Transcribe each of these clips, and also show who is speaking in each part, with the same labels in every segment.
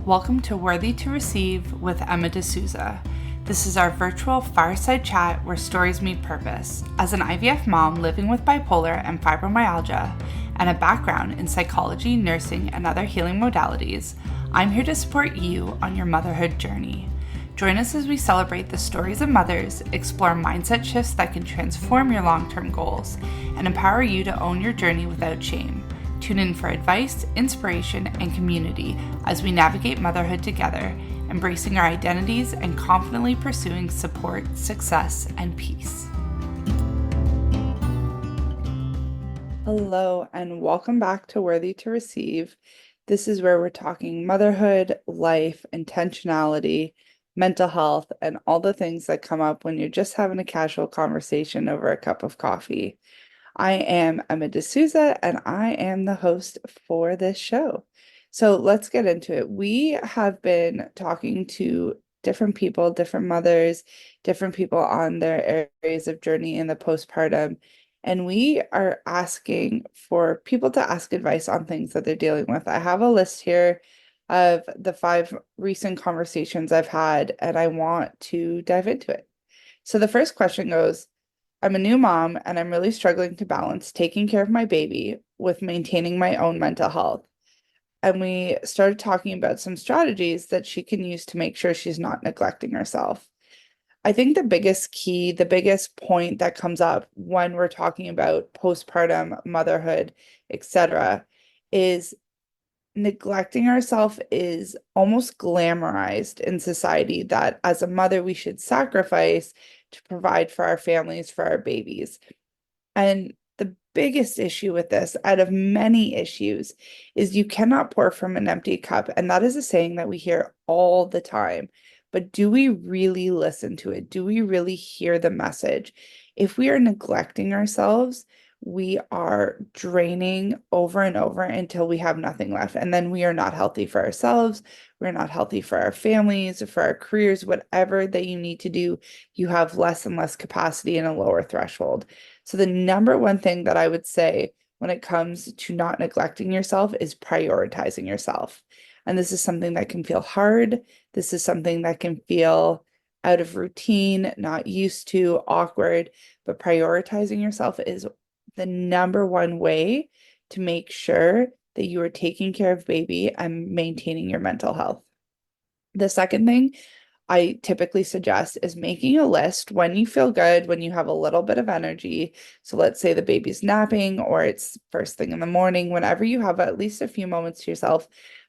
Speaker 1: Welcome to Worthy to Receive with Emma D'Souza. This is our virtual fireside chat where stories meet purpose. As an IVF mom living with bipolar and fibromyalgia and a background in psychology, nursing, and other healing modalities, I'm here to support you on your motherhood journey. Join us as we celebrate the stories of mothers, explore mindset shifts that can transform your long-term goals, and empower you to own your journey without shame. Tune in for advice, inspiration, and community as we navigate motherhood together, embracing our identities and confidently pursuing support, success, and peace. Hello, and welcome back to Worthy to Receive. This is where we're talking motherhood, life, intentionality, mental health, and all the things that come up when you're just having a casual conversation over a cup of coffee. I am Emma D'Souza, and I am the host for this show. So let's get into it. We have been talking to different people, different mothers, different people on their areas of journey in the postpartum. And we are asking for people to ask advice on things that they're dealing with. I have a list here of the 5 recent conversations I've had, and I want to dive into it. So the first question goes, I'm a new mom and I'm really struggling to balance taking care of my baby with maintaining my own mental health. And we started talking about some strategies that she can use to make sure she's not neglecting herself. I think the biggest key, the biggest point that comes up when we're talking about postpartum motherhood, etc., is neglecting ourselves is almost glamorized in society, that as a mother, we should sacrifice to provide for our families, for our babies. And the biggest issue with this, out of many issues, is you cannot pour from an empty cup. And that is a saying that we hear all the time. But do we really listen to it? Do we really hear the message? If we are neglecting ourselves, we are draining over and over until we have nothing left. And then we are not healthy for ourselves. We're not healthy for our families, for our careers, whatever that you need to do, you have less and less capacity and a lower threshold. So the number one thing that I would say when it comes to not neglecting yourself is prioritizing yourself. And this is something that can feel hard. This is something that can feel out of routine, not used to, awkward, but prioritizing yourself is the number one way to make sure that you are taking care of baby and maintaining your mental health. The second thing I typically suggest is making a list when you feel good, when you have a little bit of energy. So let's say the baby's napping or it's first thing in the morning, whenever you have at least a few moments to yourself,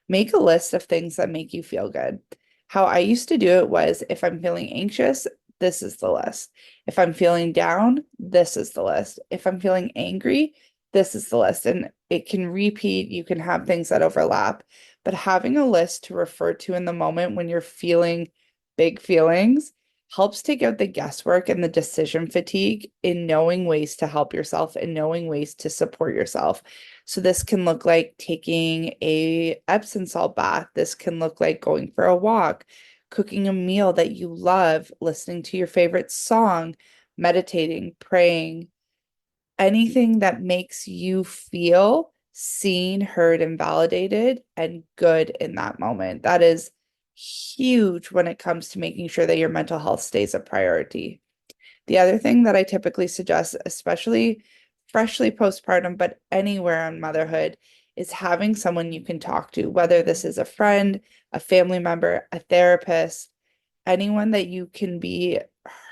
Speaker 1: make a list of things that make you feel good. How I used to do it was, if I'm feeling anxious, this is the list. If I'm feeling down, this is the list. If I'm feeling angry, this is the list. And it can repeat, you can have things that overlap, but having a list to refer to in the moment when you're feeling big feelings helps take out the guesswork and the decision fatigue in knowing ways to help yourself and knowing ways to support yourself. So this can look like taking a Epsom salt bath. This can look like going for a walk, cooking a meal that you love, listening to your favorite song, meditating, praying, anything that makes you feel seen, heard, and validated and good in that moment. That is huge when it comes to making sure that your mental health stays a priority. The other thing that I typically suggest, especially freshly postpartum, but anywhere on motherhood, is having someone you can talk to, whether this is a friend, a family member, a therapist, anyone that you can be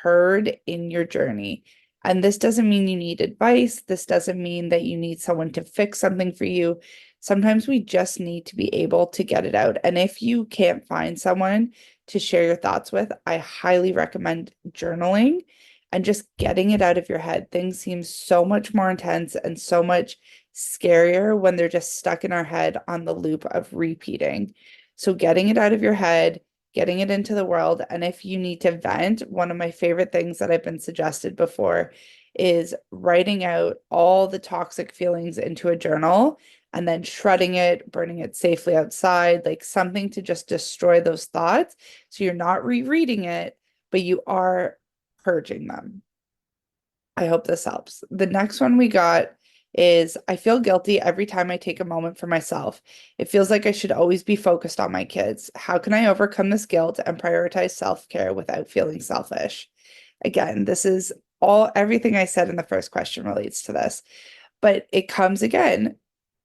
Speaker 1: heard in your journey. And this doesn't mean you need advice. This doesn't mean that you need someone to fix something for you. Sometimes we just need to be able to get it out. And if you can't find someone to share your thoughts with, I highly recommend journaling and just getting it out of your head. Things seem so much more intense and so much scarier when they're just stuck in our head on the loop of repeating. So getting it out of your head, getting it into the world. And if you need to vent, one of my favorite things that I've been suggested before is writing out all the toxic feelings into a journal and then shredding it, burning it safely outside, like something to just destroy those thoughts. So you're not rereading it, but you are purging them. I hope this helps. The next one we got is I feel guilty every time I take a moment for myself. It feels like I should always be focused on my kids. How can I overcome this guilt and prioritize self-care without feeling selfish? Again, this is everything I said in the first question relates to this, but it comes again,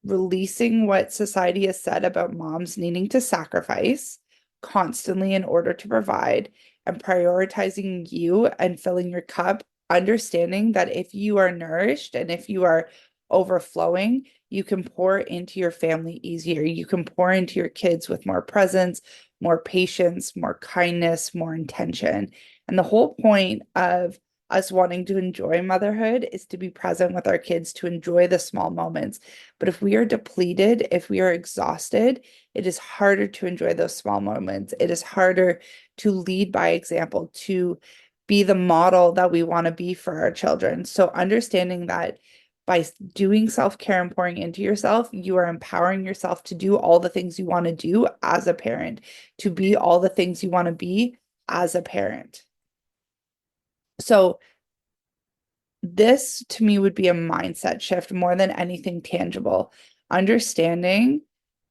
Speaker 1: releasing what society has said about moms needing to sacrifice constantly in order to provide and prioritizing you and filling your cup, understanding that if you are nourished and if you are overflowing, you can pour into your family easier. You can pour into your kids with more presence, more patience, more kindness, more intention. And the whole point of us wanting to enjoy motherhood is to be present with our kids, to enjoy the small moments. But if we are depleted, if we are exhausted, it is harder to enjoy those small moments. It is harder to lead by example, to be the model that we want to be for our children. So understanding that by doing self-care and pouring into yourself, you are empowering yourself to do all the things you want to do as a parent, to be all the things you want to be as a parent. So this to me would be a mindset shift more than anything tangible. Understanding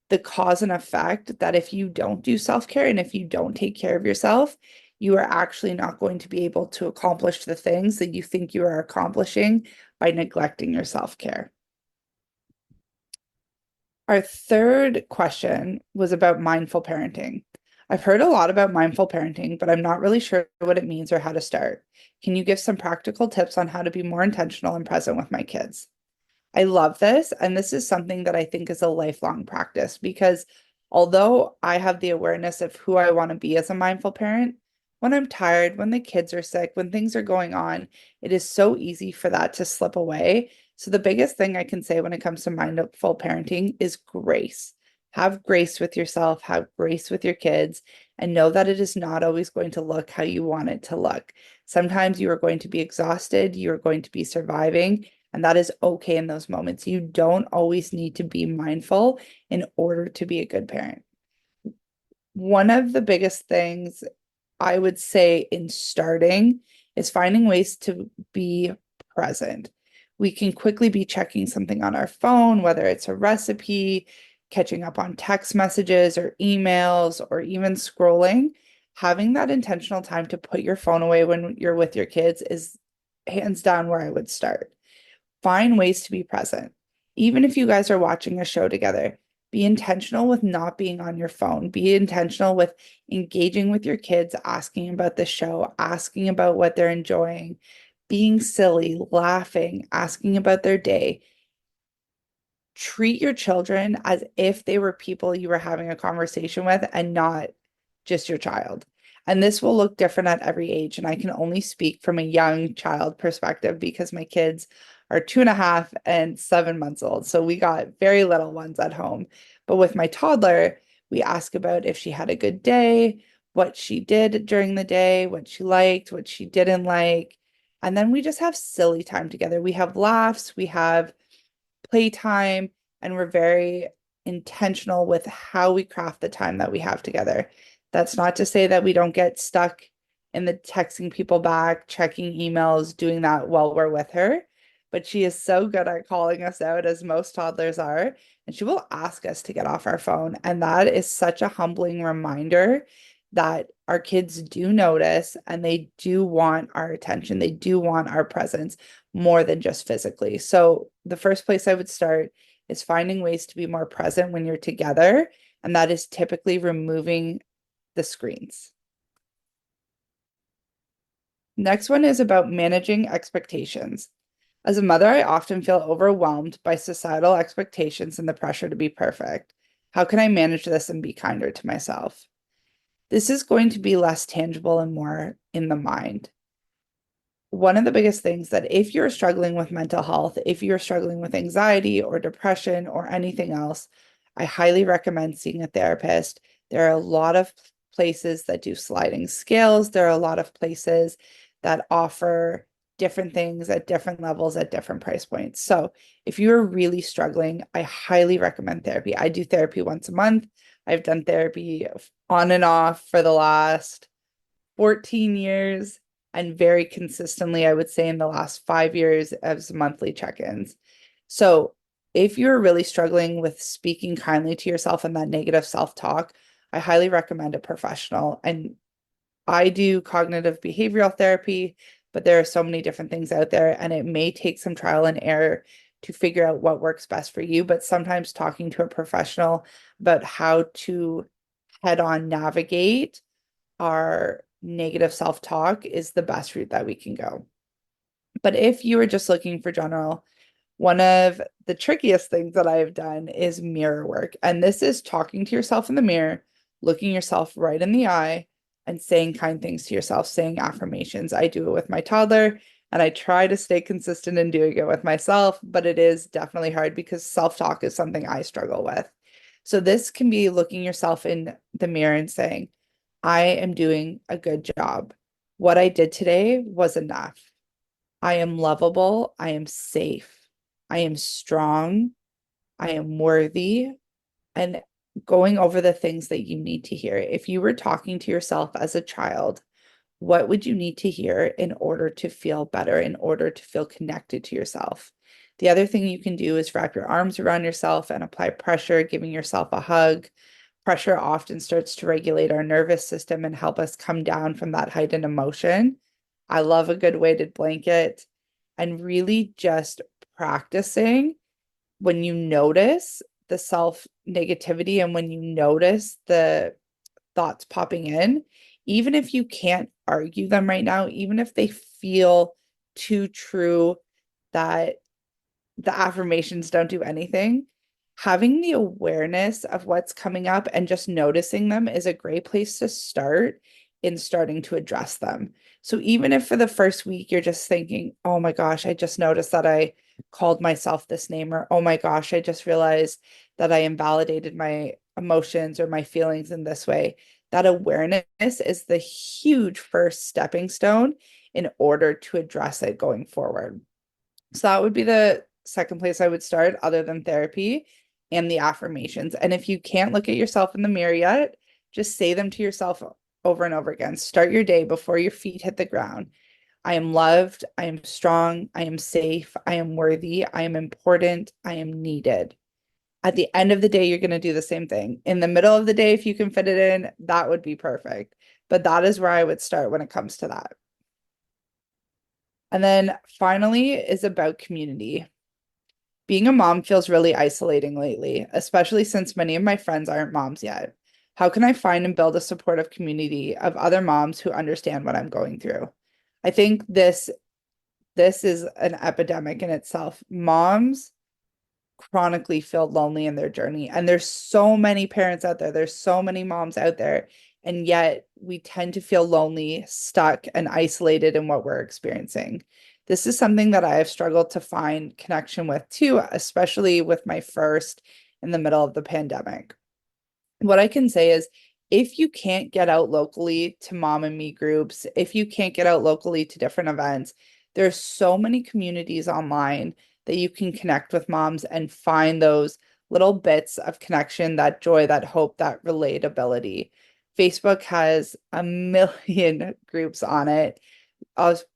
Speaker 1: the cause and effect that if you don't do self-care and if you don't take care of yourself, you are actually not going to be able to accomplish the things that you think you are accomplishing by neglecting your self-care. Our third question was about mindful parenting. I've heard a lot about mindful parenting, but I'm not really sure what it means or how to start. Can you give some practical tips on how to be more intentional and present with my kids? I love this. And this is something that I think is a lifelong practice because although I have the awareness of who I want to be as a mindful parent, when I'm tired, when the kids are sick, when things are going on, it is so easy for that to slip away. So the biggest thing I can say when it comes to mindful parenting is grace. Have grace with yourself, have grace with your kids, and know that it is not always going to look how you want it to look. Sometimes you are going to be exhausted, you are going to be surviving, and that is okay in those moments. You don't always need to be mindful in order to be a good parent. One of the biggest things I would say in starting is finding ways to be present. We can quickly be checking something on our phone, whether it's a recipe, catching up on text messages or emails, or even scrolling. Having that intentional time to put your phone away when you're with your kids is hands down where I would start. Find ways to be present. Even if you guys are watching a show together, be intentional with not being on your phone. Be intentional with engaging with your kids, asking about the show, asking about what they're enjoying, being silly, laughing, asking about their day. Treat your children as if they were people you were having a conversation with and not just your child. And this will look different at every age. And I can only speak from a young child perspective because my kids are 2.5 and 7 months old. So we got very little ones at home. But with my toddler, we ask about if she had a good day, what she did during the day, what she liked, what she didn't like. And then we just have silly time together. We have laughs, we have playtime, and we're very intentional with how we craft the time that we have together. That's not to say that we don't get stuck in the texting people back, checking emails, doing that while we're with her. But she is so good at calling us out, as most toddlers are, and she will ask us to get off our phone. And that is such a humbling reminder that our kids do notice and they do want our attention. They do want our presence more than just physically. So the first place I would start is finding ways to be more present when you're together. And that is typically removing the screens. Next one is about managing expectations. As a mother, I often feel overwhelmed by societal expectations and the pressure to be perfect. How can I manage this and be kinder to myself? This is going to be less tangible and more in the mind. One of the biggest things that if you're struggling with mental health, if you're struggling with anxiety or depression or anything else, I highly recommend seeing a therapist. There are a lot of places that do sliding scales. There are a lot of places that offer different things at different levels at different price points. So if you're really struggling, I highly recommend therapy. I do therapy once a month. I've done therapy on and off for the last 14 years and very consistently, I would say in the last 5 years as monthly check-ins. So if you're really struggling with speaking kindly to yourself and that negative self-talk, I highly recommend a professional. And I do cognitive behavioral therapy, but there are so many different things out there, and it may take some trial and error to figure out what works best for you. But sometimes talking to a professional about how to head on navigate our negative self-talk is the best route that we can go. But if you were just looking for general, one of the trickiest things that I have done is mirror work. And this is talking to yourself in the mirror, looking yourself right in the eye, and saying kind things to yourself, saying affirmations. I do it with my toddler, and I try to stay consistent in doing it with myself, but it is definitely hard because self-talk is something I struggle with. So this can be looking yourself in the mirror and saying, I am doing a good job. What I did today was enough. I am lovable. I am safe. I am strong. I am worthy. And going over the things that you need to hear. If you were talking to yourself as a child, what would you need to hear in order to feel better, in order to feel connected to yourself? The other thing you can do is wrap your arms around yourself and apply pressure, giving yourself a hug. Pressure often starts to regulate our nervous system and help us come down from that heightened emotion. I love a good weighted blanket and really just practicing when you notice the self negativity and when you notice the thoughts popping in, even if you can't argue them right now, even if they feel too true that the affirmations don't do anything, having the awareness of what's coming up and just noticing them is a great place to start in starting to address them. So even if for the first week you're just thinking, oh my gosh, I just noticed that I called myself this name, or oh my gosh, I just realized that I invalidated my emotions or my feelings in this way. That awareness is the huge first stepping stone in order to address it going forward. So that would be the second place I would start, other than therapy and the affirmations. And if you can't look at yourself in the mirror yet, just say them to yourself over and over again. Start your day before your feet hit the ground. I am loved. I am strong. I am safe. I am worthy. I am important. I am needed. At the end of the day, you're going to do the same thing. In the middle of the day, if you can fit it in, that would be perfect. But that is where I would start when it comes to that. And then finally is about community. Being a mom feels really isolating lately, especially since many of my friends aren't moms yet. How can I find and build a supportive community of other moms who understand what I'm going through? I think this is an epidemic in itself. Moms chronically feel lonely in their journey, and there's so many parents out there. There's so many moms out there, and yet we tend to feel lonely, stuck, and isolated in what we're experiencing. This is something that I have struggled to find connection with too, especially with my first in the middle of the pandemic. What I can say is if you can't get out locally to mom and me groups, if you can't get out locally to different events, there's so many communities online that you can connect with moms and find those little bits of connection, that joy, that hope, that relatability. Facebook has a million groups on it,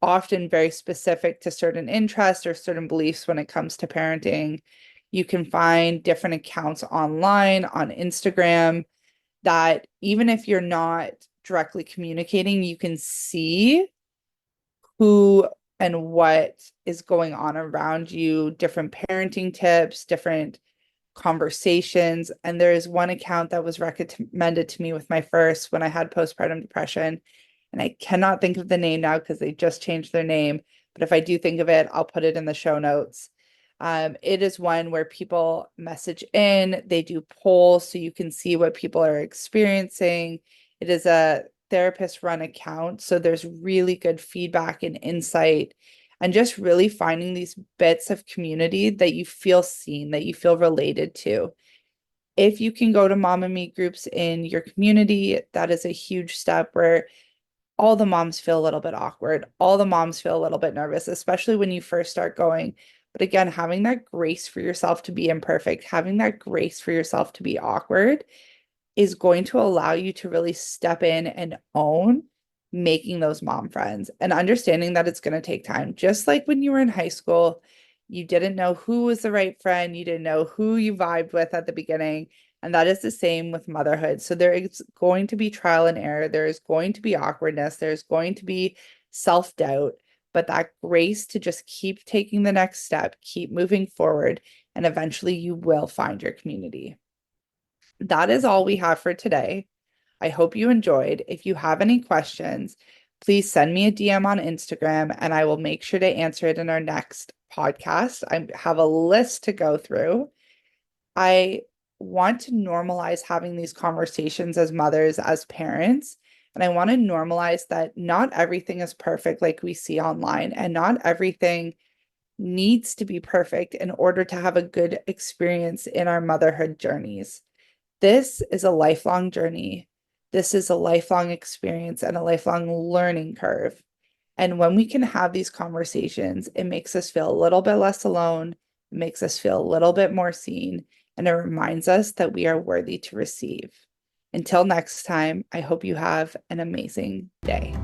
Speaker 1: often very specific to certain interests or certain beliefs when it comes to parenting. You can find different accounts online on Instagram that even if you're not directly communicating, you can see who and what is going on around you, different parenting tips, different conversations. And there is one account that was recommended to me with my first when I had postpartum depression. And I cannot think of the name now because they just changed their name. But if I do think of it, I'll put it in the show notes. It is one where people message in, they do polls so you can see what people are experiencing. It is a therapist run account, so there's really good feedback and insight, and just really finding these bits of community that you feel seen, that you feel related to. If you can go to mom and me groups in your community, that is a huge step where all the moms feel a little bit awkward. All the moms feel a little bit nervous, especially when you first start going. But again, having that grace for yourself to be imperfect, having that grace for yourself to be awkward is going to allow you to really step in and own making those mom friends and understanding that it's going to take time. Just like when you were in high school, You didn't know who was the right friend. You didn't know who you vibed with at the beginning. And that is the same with motherhood. So there is going to be trial and error. There is going to be awkwardness. There's going to be self-doubt, but that grace to just keep taking the next step, keep moving forward, and eventually you will find your community. That is all we have for today. I hope you enjoyed. If you have any questions, please send me a DM on Instagram and I will make sure to answer it in our next podcast. I have a list to go through. I want to normalize having these conversations as mothers, as parents. And I want to normalize that not everything is perfect like we see online, and not everything needs to be perfect in order to have a good experience in our motherhood journeys. This is a lifelong journey. This is a lifelong experience and a lifelong learning curve. And when we can have these conversations, it makes us feel a little bit less alone. It makes us feel a little bit more seen. And it reminds us that we are worthy to receive. Until next time, I hope you have an amazing day.